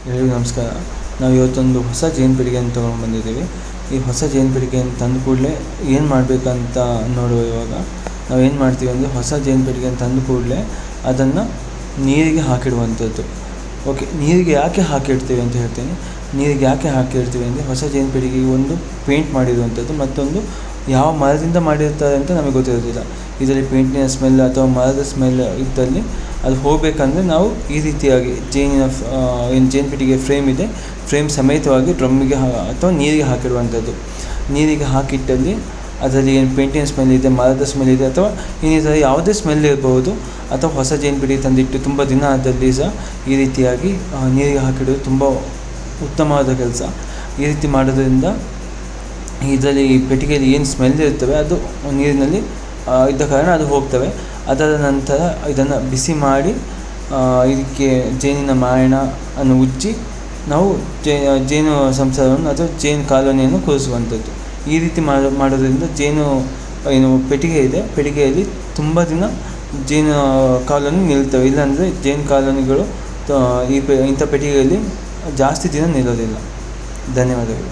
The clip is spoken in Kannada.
ಎಲ್ಲರಿಗೂ ನಮಸ್ಕಾರ. ನಾವು ಇವತ್ತೊಂದು ಹೊಸ ಜೇನು ಪೆಟ್ಟಿಗೆಯನ್ನು ತೊಗೊಂಡು ಬಂದಿದ್ದೀವಿ. ಈ ಹೊಸ ಜೇನು ಪೆಟ್ಟಿಗೆಯನ್ನು ತಂದ ಕೂಡಲೇ ಏನು ಮಾಡಬೇಕಂತ ನೋಡುವ. ಇವಾಗ ನಾವು ಏನು ಮಾಡ್ತೀವಿ ಅಂದರೆ, ಹೊಸ ಜೇನು ಪೆಟ್ಟಿಗೆಯನ್ನು ತಂದ ಕೂಡಲೇ ಅದನ್ನು ನೀರಿಗೆ ಹಾಕಿಡುವಂಥದ್ದು. ಓಕೆ, ನೀರಿಗೆ ಯಾಕೆ ಹಾಕಿಡ್ತೀವಿ ಅಂತ ಹೇಳ್ತೀನಿ. ನೀರಿಗೆ ಯಾಕೆ ಹಾಕಿಡ್ತೀವಿ ಅಂದರೆ, ಹೊಸ ಜೇನು ಪೆಟ್ಟಿಗೆಗೆ ಒಂದು ಪೇಂಟ್ ಮಾಡಿರುವಂಥದ್ದು, ಮತ್ತೊಂದು ಯಾವ ಮರದಿಂದ ಮಾಡಿರ್ತಾರೆ ಅಂತ ನಮಗೆ ಗೊತ್ತಿರೋದಿಲ್ಲ. ಇದರಲ್ಲಿ ಪೇಂಟಿನ ಸ್ಮೆಲ್ ಅಥವಾ ಮರದ ಸ್ಮೆಲ್ ಇದ್ದಲ್ಲಿ ಅದು ಹೋಗಬೇಕಂದ್ರೆ ನಾವು ಈ ರೀತಿಯಾಗಿ ಏನು ಜೇನು ಪೆಟ್ಟಿಗೆ ಫ್ರೇಮ್ ಇದೆ, ಫ್ರೇಮ್ ಸಮೇತವಾಗಿ ಡ್ರಮ್ಮಿಗೆ ಅಥವಾ ನೀರಿಗೆ ಹಾಕಿಡುವಂಥದ್ದು. ನೀರಿಗೆ ಹಾಕಿಟ್ಟಲ್ಲಿ ಅದರಲ್ಲಿ ಏನು ಪೇಂಟಿನ ಸ್ಮೆಲ್ ಇದೆ, ಮರದ ಸ್ಮೆಲ್ ಇದೆ, ಅಥವಾ ಇನ್ನಿತರ ಯಾವುದೇ ಸ್ಮೆಲ್ ಇರಬಹುದು, ಅಥವಾ ಹೊಸ ಜೇನು ಪೆಟ್ಟಿಗೆ ತಂದಿಟ್ಟು ತುಂಬ ದಿನ ಆದಲ್ಲಿ ಸಹ ಈ ರೀತಿಯಾಗಿ ನೀರಿಗೆ ಹಾಕಿಡೋದು ತುಂಬ ಉತ್ತಮವಾದ ಕೆಲಸ. ಈ ರೀತಿ ಮಾಡೋದ್ರಿಂದ ಇದರಲ್ಲಿ ಪೆಟ್ಟಿಗೆಯಲ್ಲಿ ಏನು ಸ್ಮೆಲ್ ಇರ್ತವೆ ಅದು ನೀರಿನಲ್ಲಿ ಇದ್ದ ಕಾರಣ ಅದು ಹೋಗ್ತವೆ. ಅದರ ನಂತರ ಇದನ್ನು ಬಿಸಿ ಮಾಡಿ ಇದಕ್ಕೆ ಜೇನಿನ ಮಾಯಣ ಅನ್ನು ಉಜ್ಜಿ ನಾವು ಜೇನು ಸಂಸಾರವನ್ನು ಅಥವಾ ಜೇನು ಕಾಲೋನಿಯನ್ನು ಕೂರಿಸುವಂಥದ್ದು. ಈ ರೀತಿ ಮಾಡೋದ್ರಿಂದ ಏನು ಪೆಟ್ಟಿಗೆ ಇದೆ, ಪೆಟ್ಟಿಗೆಯಲ್ಲಿ ತುಂಬ ದಿನ ಜೇನು ಕಾಲೋನಿ ನಿಲ್ತವೆ. ಇಲ್ಲಾಂದರೆ ಜೇನು ಕಾಲೋನಿಗಳು ಇಂಥ ಪೆಟ್ಟಿಗೆಯಲ್ಲಿ ಜಾಸ್ತಿ ದಿನ ನಿಲ್ಲೋದಿಲ್ಲ. ಧನ್ಯವಾದಗಳು.